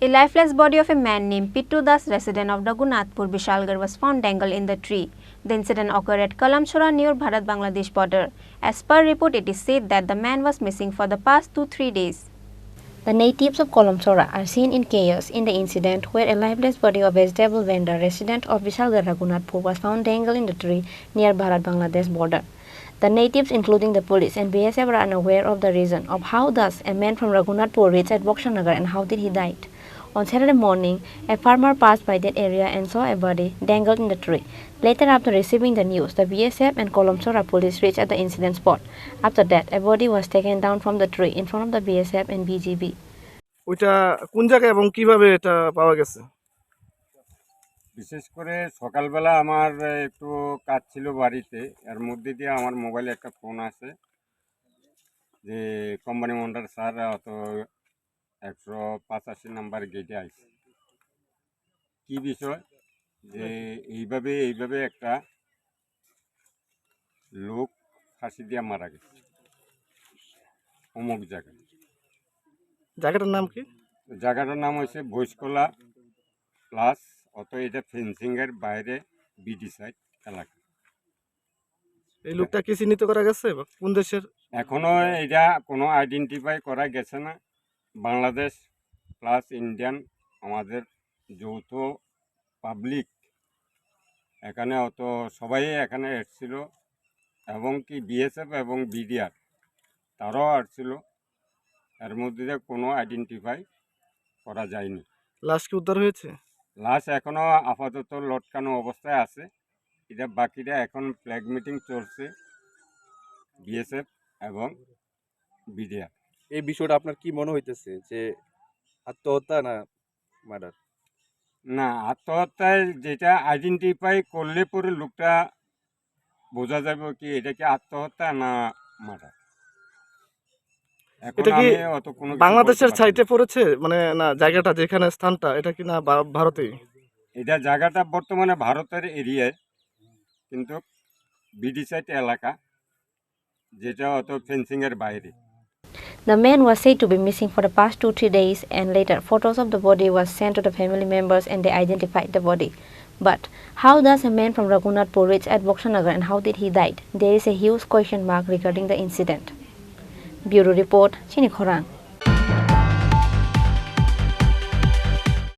A lifeless body of a man named Pittu Das, resident of Raghunathpur, Vishalgarh, was found dangled in the tree. The incident occurred at Kalamchora near Bharat Bangladesh border. As per report, it is said that the man was missing for the past 2-3 days. The natives of Kalamchora are seen in chaos in the incident where a lifeless body of a vegetable vendor resident of Vishalgarh Raghunathpur was found dangled in the tree near Bharat Bangladesh border. The natives, including the police and BSF, are unaware of the reason of how thus a man from Raghunathpur reached at Bokshanagar and how did he die. On Saturday morning, a farmer passed by that area and saw a body dangled in the tree. Later, after receiving the news, the BSF and Kalamchora police reached at the incident spot. After that, a body was taken down from the tree in front of the BSF and BGB. ওইটা কোন জায়গায় এবং কিভাবে এটা পাওয়া গেছে? বিশেষ করে সকালবেলা আমার একটু কাজ ছিল বাড়িতে, এর মধ্যে দিয়ে আমার মোবাইলে একটা ফোন আসে যে কোম্পানি মন্ডার স্যার অত 185 নাম্বার গেটে আইছে। কি বিষয় যে এইভাবে একটা লোক ফাঁসি দিয়ে মারা গেছে অমুক জায়গায়। জায়গাটার নাম কি? জায়গাটার নাম হচ্ছে ভৈসকলা প্লাস, অত এটা ফেন্সিংয়ের বাইরে বিডি সাইড এলাকা। এই লোকটা কি চিহ্নিত করা গেছে কোন দেশের? এখনো এটা কোনো আইডেন্টিফাই করা গেছে না। বাংলাদেশ প্লাস ইন্ডিয়ান আমাদের যৌথ পাবলিক এখানে অত সবাই এখানে এসেছিল, এবং কি বিএসএফ এবং বিডিআর তারাও আসছিল। এর মধ্যে কোনো আইডেন্টিফাই করা যায়নি। লাশ কি উদ্ধার হয়েছে? লাশ এখনো আপাতত লটকানো অবস্থায় আছে। এটা বাকিটা এখন ফ্ল্যাগ মিটিং চলছে বিএসএফ এবং বিডিআর। এই বিষয়টা আপনার কি মনে হইতেছে যে আত্মহত্যা না মার্ডার? না, আত্মহত্যায় যেটা আইডেন্টিফাই করলে পরে লোকটা বোঝা যাবে কি এটা কি আত্মহত্যা না মার্ডার। এটা কি বাংলাদেশের সাইটে পড়েছে মানে না জায়গাটা যেখানে স্থানটা এটা কি না ভারতে? এটা জায়গাটা বর্তমানে ভারতের এরিয়ায়, কিন্তু বিডি সাইট এলাকা যেটা অত ফেন্সিংয়ের বাইরে। The man was said to be missing for the past 2-3 days, and later photos of the body was sent to the family members and they identified the body. But how does a man from Raghunathpur reach at Bokshanagar and how did he die? There is a huge question mark regarding the incident. Bureau Report, Chini Khorang.